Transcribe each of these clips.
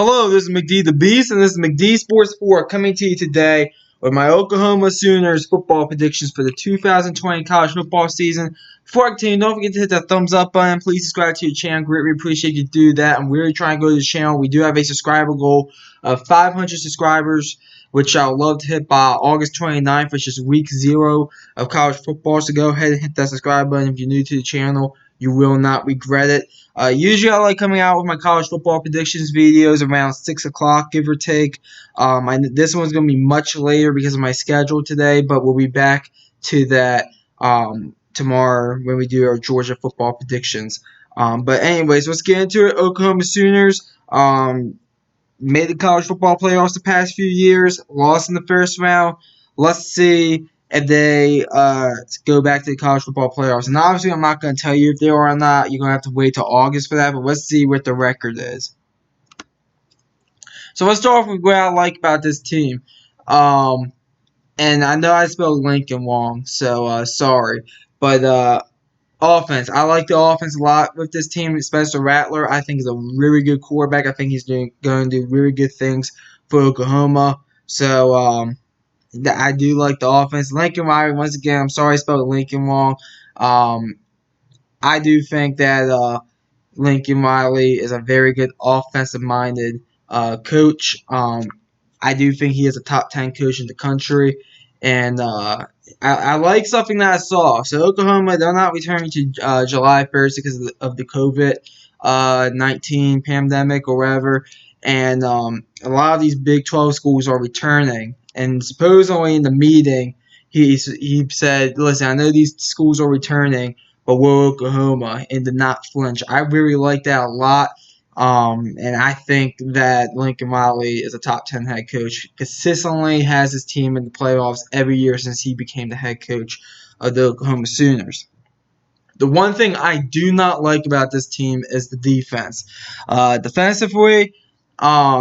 Hello, this is McD the Beast, and this is McD Sports 4 coming to you today with my Oklahoma Sooners football predictions for the 2020 college football season. Before I continue, don't forget to hit that thumbs up button. Please subscribe to the channel. Greatly appreciate you do that. I'm really trying to go to the channel. We do have a subscriber goal of 500 subscribers, which I would love to hit by August 29th, which is week 0 of college football. So go ahead and hit that subscribe button if you're new to the channel. You will not regret it. Usually I like coming out with my college football predictions videos around 6 o'clock, give or take. This one's going to be much later because of my schedule today, but we'll be back to that tomorrow when we do our Georgia football predictions. But anyways, let's get into it. Oklahoma Sooners made the college football playoffs the past few years, lost in the first round. Let's see if they go back to the college football playoffs. And obviously, I'm not going to tell you if they are or not. You're going to have to wait till August for that. But let's see what the record is. So let's start off with what I like about this team. And I know I spelled Lincoln wrong, so sorry. But offense. I like the offense a lot with this team. Spencer Rattler, I think, is a really good quarterback. I think he's going to do really good things for Oklahoma. So, I do like the offense. Lincoln Riley, once again, I'm sorry I spelled Lincoln wrong. I do think that Lincoln Riley is a very good offensive-minded coach. I do think he is a top 10 coach in the country. And I like something that I saw. So Oklahoma, they're not returning to July 1st because of the COVID-19 pandemic or whatever. And a lot of these Big 12 schools are returning. And supposedly in the meeting, he said, listen, I know these schools are returning, but we're Oklahoma, and did not flinch. I really like that a lot. And I think that Lincoln Riley is a top 10 head coach. Consistently has his team in the playoffs every year since he became the head coach of the Oklahoma Sooners. The one thing I do not like about this team is the defense. Defensively,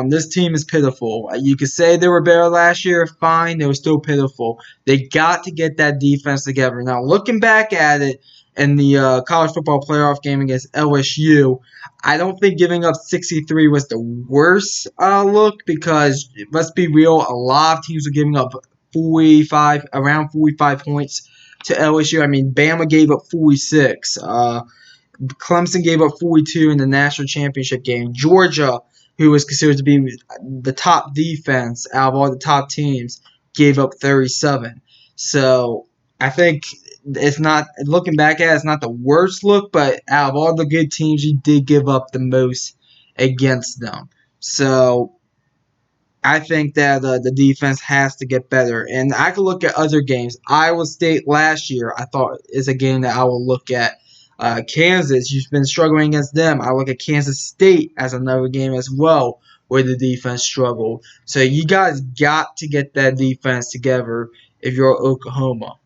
this team is pitiful. You could say they were better last year, fine. They were still pitiful. They got to get that defense together. Now, looking back at it in the college football playoff game against LSU, I don't think giving up 63 was the worst look because, let's be real, a lot of teams were giving up around 45 points to LSU. I mean, Bama gave up 46. Clemson gave up 42 in the national championship game. Georgia, who was considered to be the top defense out of all the top teams, gave up 37. So I think it's not, looking back at it, it's not the worst look, but out of all the good teams, you did give up the most against them. So I think that the defense has to get better. And I could look at other games. Iowa State last year, I thought, is a game that I will look at. Kansas, you've been struggling against them. I look at Kansas State as another game as well where the defense struggled. So you guys got to get that defense together if you're Oklahoma.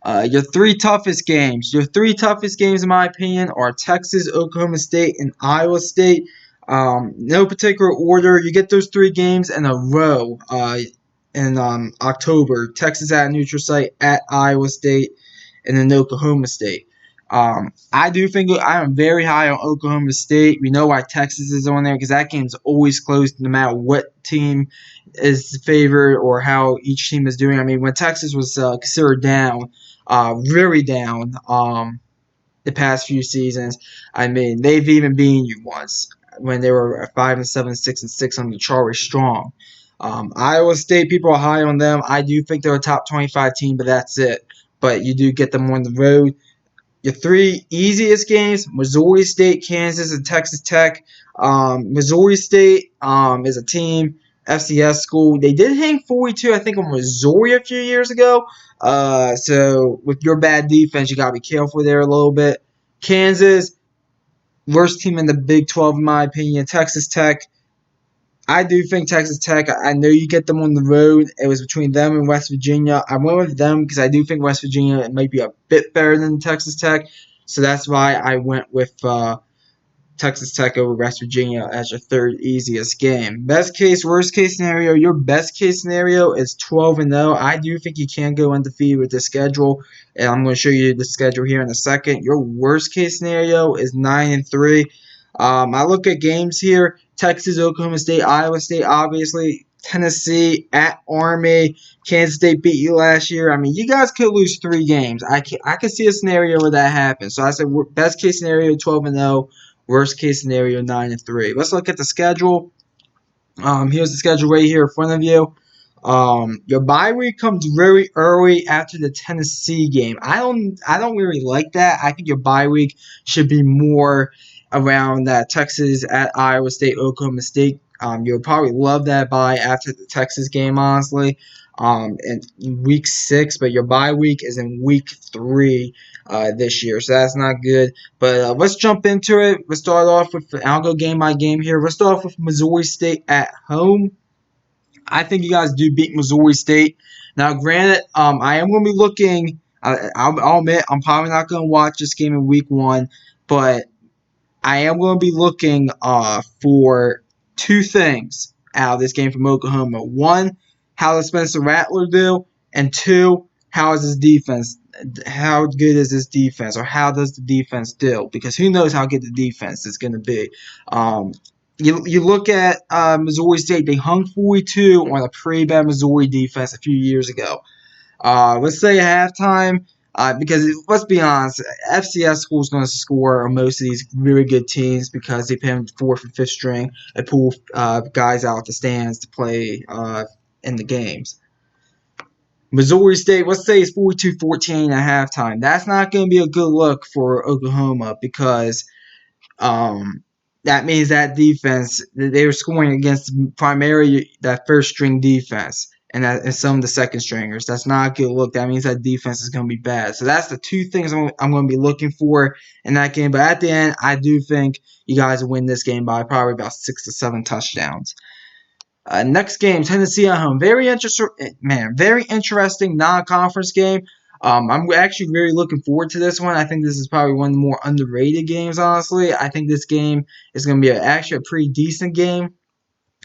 Your three toughest games. Your three toughest games, in my opinion, are Texas, Oklahoma State, and Iowa State. No particular order. You get those 3 games in a row in October. Texas at a neutral site, at Iowa State, and then Oklahoma State. I do think I am very high on Oklahoma State. We know why Texas is on there because that game's always close no matter what team is favored or how each team is doing. I mean, when Texas was considered down, really down the past few seasons, I mean, they've even beaten you once when they were 5-7, 6-6 on the Charlie Strong. Iowa State, people are high on them. I do think they're a top 25 team, but that's it. But you do get them on the road. Your 3 easiest games, Missouri State, Kansas, and Texas Tech. Missouri State is a team, FCS school. They did hang 42, I think, on Missouri a few years ago. So with your bad defense, you got to be careful there a little bit. Kansas, worst team in the Big 12, in my opinion. Texas Tech, I do think Texas Tech, I know you get them on the road. It was between them and West Virginia. I went with them because I do think West Virginia might be a bit better than Texas Tech. So that's why I went with Texas Tech over West Virginia as your 3rd easiest game. Best case, worst case scenario. Your best case scenario is 12-0. I do think you can go undefeated with the schedule, and I'm going to show you the schedule here in a second. Your worst case scenario is 9-3. I look at games here: Texas, Oklahoma State, Iowa State, obviously. Tennessee at Army. Kansas State beat you last year. I mean, you guys could lose 3 games. I can see a scenario where that happens. So I said best case scenario 12-0, worst case scenario 9-3. Let's look at the schedule. Here's the schedule right here in front of you. Your bye week comes very early after the Tennessee game. I don't really like that. I think your bye week should be more around that Texas at Iowa State, Oklahoma State. You'll probably love that bye after the Texas game, honestly. In week 6, but your bye week is in week 3 this year, so that's not good. But let's jump into it. Let's start off with, I'll go game by game here. Let's start off with Missouri State at home. I think you guys do beat Missouri State. Now, granted, I am going to be looking. I'll admit I'm probably not going to watch this game in week 1, but I am going to be looking for 2 things out of this game from Oklahoma. 1, how does Spencer Rattler do? And 2, how is his defense? How good is this defense, or how does the defense do? Because who knows how good the defense is going to be. Um, you look at Missouri State; they hung 42 on a pretty bad Missouri defense a few years ago. Let's say at halftime, because let's be honest, FCS schools going to score on most of these really good teams because they pay them 4th and 5th string and pull guys out the stands to play in the games. Missouri State, let's say it's 42-14 at halftime. That's not going to be a good look for Oklahoma because that means that defense, they were scoring against primarily that first string defense and some of the second stringers. That's not a good look. That means that defense is going to be bad. So that's the 2 things I'm going to be looking for in that game. But at the end, I do think you guys win this game by probably about 6 to 7 touchdowns. Next game, Tennessee at home. Very interesting non-conference game. I'm actually really looking forward to this one. I think this is probably one of the more underrated games, honestly. I think this game is going to be actually a pretty decent game.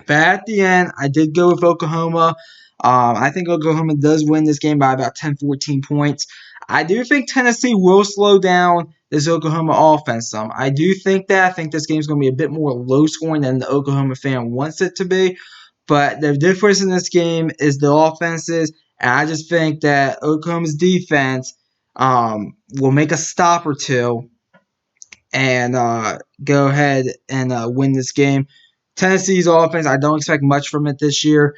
But at the end, I did go with Oklahoma. I think Oklahoma does win this game by about 10, 14 points. I do think Tennessee will slow down this Oklahoma offense some. I do think that. I think this game is going to be a bit more low scoring than the Oklahoma fan wants it to be. But the difference in this game is the offenses, and I just think that Oklahoma's defense will make a stop or 2 and go ahead and win this game. Tennessee's offense, I don't expect much from it this year.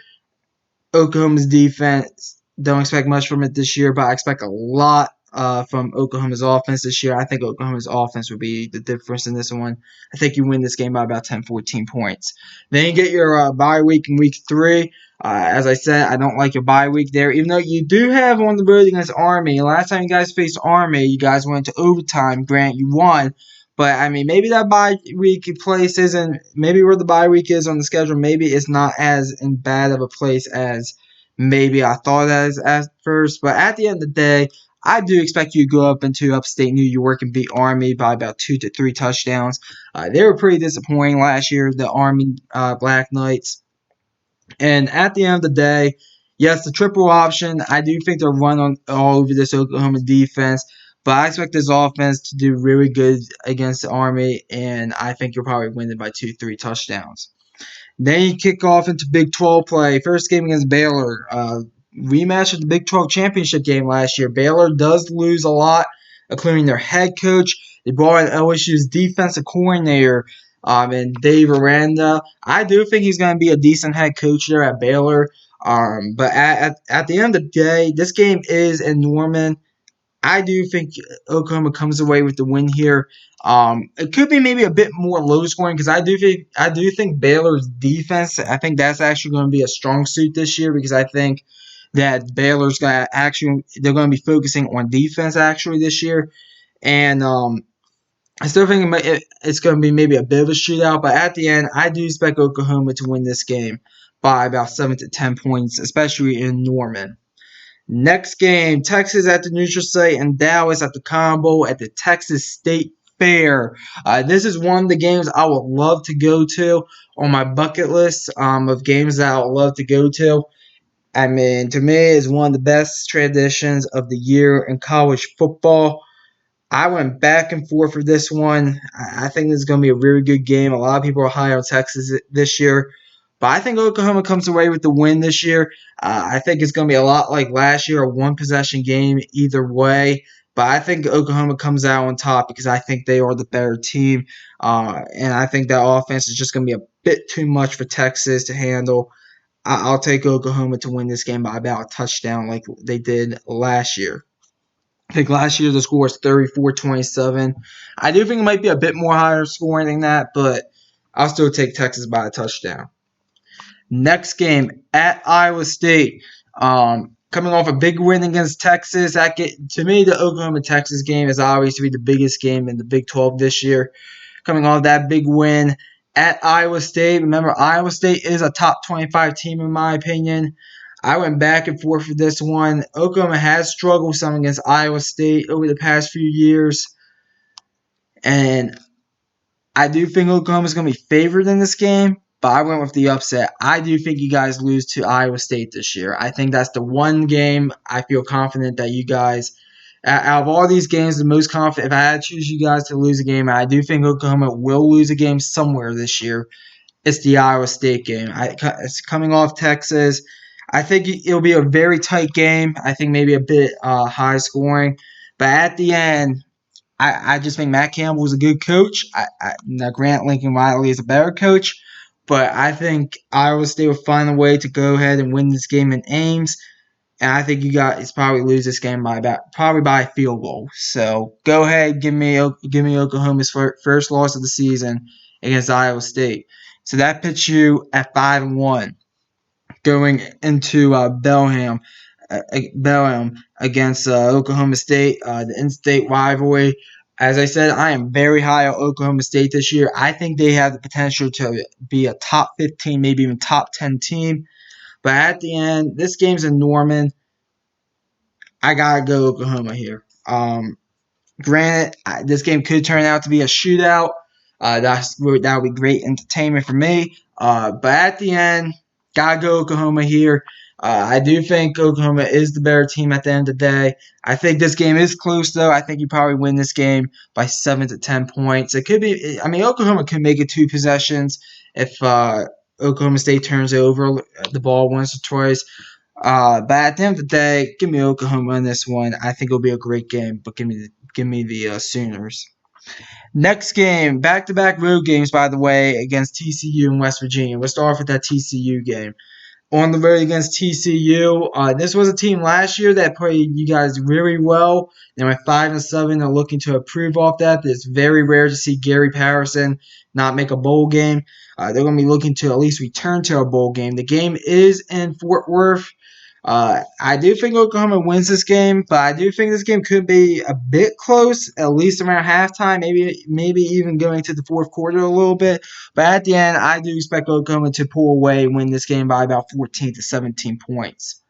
Oklahoma's defense, don't expect much from it this year, but I expect a lot from Oklahoma's offense this year. I think Oklahoma's offense would be the difference in this one. I think you win this game by about 10, 14 points. Then you get your bye week in week 3. As I said, I don't like your bye week there, even though you do have on the road against Army. Last time you guys faced Army, you guys went to overtime. Grant, you won. But, I mean, maybe that bye week place isn't, maybe where the bye week is on the schedule, maybe it's not as in bad of a place as maybe I thought as at first. But at the end of the day, I do expect you to go up into upstate New York and beat Army by about 2 to 3 touchdowns. They were pretty disappointing last year, the Army Black Knights. And at the end of the day, yes, the triple option, I do think they'll run on all over this Oklahoma defense. But I expect this offense to do really good against the Army, and I think you'll probably win it by 2, 3 touchdowns. Then you kick off into Big 12 play. First game against Baylor. Rematch of the Big 12 championship game last year. Baylor does lose a lot, including their head coach. They brought in LSU's defensive coordinator, and Dave Aranda. I do think he's going to be a decent head coach there at Baylor. But at the end of the day, this game is in Norman. I do think Oklahoma comes away with the win here. It could be maybe a bit more low scoring because I do think Baylor's defense. I think that's actually going to be a strong suit this year because I think that Baylor's got they're going to be focusing on defense actually this year, and I still think it's going to be maybe a bit of a shootout. But at the end, I do expect Oklahoma to win this game by about 7 to 10 points, especially in Norman. Next game, Texas at the neutral site and Dallas at the Combo at the Texas State Fair. This is one of the games I would love to go to on my bucket list of games that I would love to go to. I mean, to me, it's one of the best traditions of the year in college football. I went back and forth for this one. I think this is going to be a very good game. A lot of people are high on Texas this year, but I think Oklahoma comes away with the win this year. I think it's going to be a lot like last year, a one possession game either way. But I think Oklahoma comes out on top because I think they are the better team. And I think that offense is just going to be a bit too much for Texas to handle. I'll take Oklahoma to win this game by about a touchdown like they did last year. I think last year the score was 34-27. I do think it might be a bit more higher scoring than that, but I'll still take Texas by a touchdown. Next game at Iowa State. Coming off a big win against Texas, to me the Oklahoma Texas game is obviously the biggest game in the Big 12 this year. Coming off that big win at Iowa State. Remember, Iowa State is a top 25 team in my opinion. I went back and forth for this one. Oklahoma has struggled some against Iowa State over the past few years. And I do think Oklahoma is going to be favored in this game, but I went with the upset. I do think you guys lose to Iowa State this year. I think that's the one game I feel confident that you guys, out of all these games, the most confident. If I had to choose you guys to lose a game, I do think Oklahoma will lose a game somewhere this year. It's the Iowa State game. It's coming off Texas. I think it'll be a very tight game. I think maybe a bit high scoring. But at the end, I just think Matt Campbell is a good coach. Now Grant Lincoln Riley is a better coach. But I think Iowa State will find a way to go ahead and win this game in Ames. And I think you guys probably lose this game by a field goal. So go ahead, give me Oklahoma's first loss of the season against Iowa State. So that puts you at 5-1 going into Bellingham against Oklahoma State, the in-state rivalry. As I said, I am very high on Oklahoma State this year. I think they have the potential to be a top 15, maybe even top 10 team. But at the end, this game's in Norman. I gotta go Oklahoma here. Granted, this game could turn out to be a shootout. That would be great entertainment for me. But at the end, gotta go Oklahoma here. I do think Oklahoma is the better team at the end of the day. I think this game is close, though. I think you probably win this game by 7 to 10 points. It could be. I mean, Oklahoma could make it 2 possessions if Oklahoma State turns over the ball once or twice. But at the end of the day, give me Oklahoma in this one. I think it'll be a great game, but give me the Sooners. Next game, back-to-back road games, by the way, against TCU and West Virginia. We'll start off with that TCU game. On the road against TCU, this was a team last year that played you guys really well. They went 5-7. They're looking to improve off that. It's very rare to see Gary Patterson not make a bowl game. They're going to be looking to at least return to a bowl game. The game is in Fort Worth. I do think Oklahoma wins this game, but I do think this game could be a bit close, at least around halftime, maybe even going to the fourth quarter a little bit. But at the end, I do expect Oklahoma to pull away and win this game by about 14 to 17 points.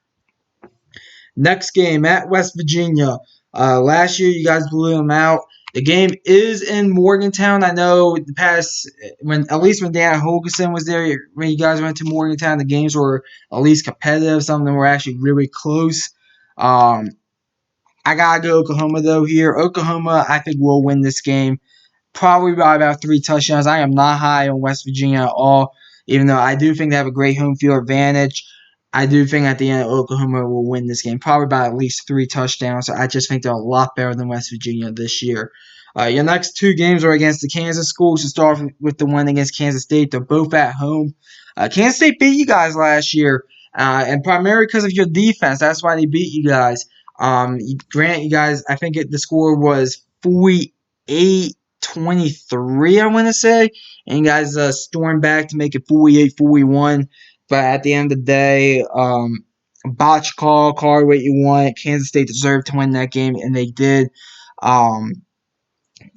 Next game at West Virginia. Last year, you guys blew them out. The game is in Morgantown. I know the past, at least when Dan Holgorsen was there, when you guys went to Morgantown, the games were at least competitive. Some of them were actually really close. I gotta go Oklahoma though here. Oklahoma, I think, will win this game, probably by about 3 touchdowns. I am not high on West Virginia at all, even though I do think they have a great home field advantage. I do think at the end Oklahoma will win this game, probably by at least 3 touchdowns. So I just think they're a lot better than West Virginia this year. Your next 2 games are against the Kansas schools. To start with the one against Kansas State, they're both at home. Kansas State beat you guys last year, and primarily because of your defense. That's why they beat you guys. Grant, you guys, I think the score was 48-23, I want to say. And you guys stormed back to make it 48-41. But at the end of the day, botch call what you want. Kansas State deserved to win that game, and they did.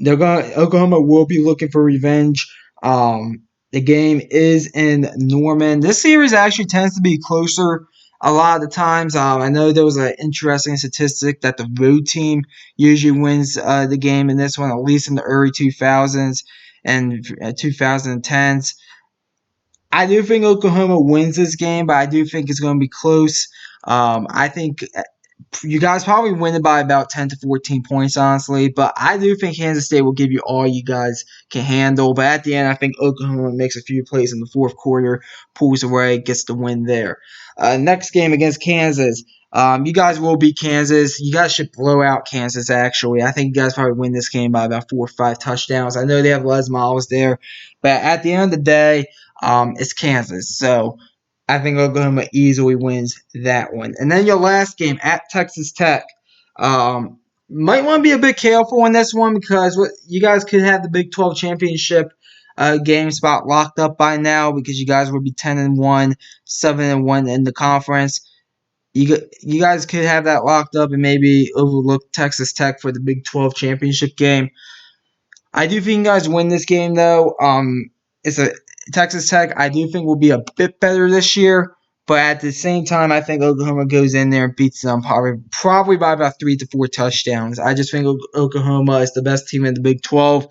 Oklahoma will be looking for revenge. The game is in Norman. This series actually tends to be closer a lot of the times. I know there was an interesting statistic that the road team usually wins the game in this one, at least in the early 2000s and 2010s. I do think Oklahoma wins this game, but I do think it's going to be close. I think You guys probably win it by about 10 to 14 points, honestly. But I do think Kansas State will give you all you guys can handle. But at the end, I think Oklahoma makes a few plays in the fourth quarter, pulls away, gets the win there. Next game against Kansas. You guys will beat Kansas. You guys should blow out Kansas, actually. I think you guys probably win this game by about 4 or 5 touchdowns. I know they have Les Miles there. But at the end of the day, it's Kansas. So I think Oklahoma easily wins that one. And then your last game at Texas Tech. Might want to be a bit careful in this one because you guys could have the Big 12 championship game spot locked up by now because you guys would be 10-1, 7-1 in the conference. You guys could have that locked up and maybe overlook Texas Tech for the Big 12 championship game. I do think you guys win this game though. It's a Texas Tech. I do think will be a bit better this year, but at the same time, I think Oklahoma goes in there and beats them probably by about 3 to 4 touchdowns. I just think Oklahoma is the best team in the Big 12,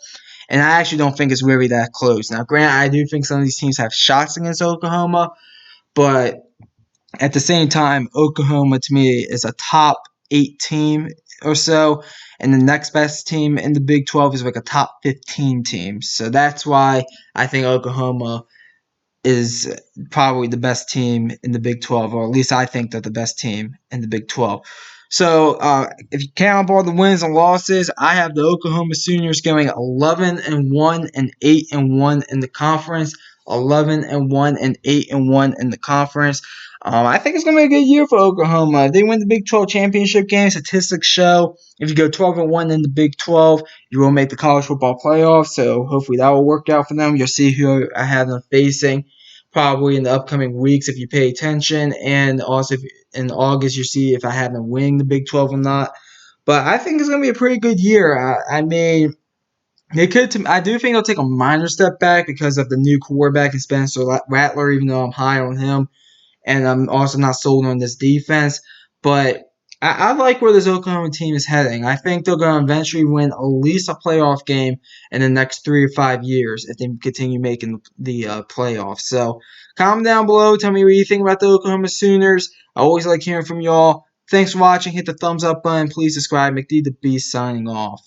and I actually don't think it's really that close. Now, granted, I do think some of these teams have shots against Oklahoma, but at the same time, Oklahoma to me is a top 8 team or so, and the next best team in the Big 12 is like a top 15 team. So that's why I think Oklahoma is probably the best team in the Big 12, or at least I think they're the best team in the Big 12. So if you count up all the wins and losses, I have the Oklahoma Sooners going 11-1 and 8-1 in the conference. 11-1 and 8-1 in the conference. I think it's going to be a good year for Oklahoma. If they win the Big 12 championship game, statistics show if you go 12-1 in the Big 12, you will make the college football playoff. So hopefully that will work out for them. You'll see who I have them facing probably in the upcoming weeks if you pay attention, and also if in August you see if I have them winning the Big 12 or not. But I think it's going to be a pretty good year. I mean, they could. I do think they'll take a minor step back because of the new quarterback in Spencer Rattler, even though I'm high on him, and I'm also not sold on this defense. But I like where this Oklahoma team is heading. I think they're going to eventually win at least a playoff game in the next 3 or 5 years if they continue making the playoffs. So comment down below. Tell me what you think about the Oklahoma Sooners. I always like hearing from y'all. Thanks for watching. Hit the thumbs up button. Please subscribe. McD the Beast signing off.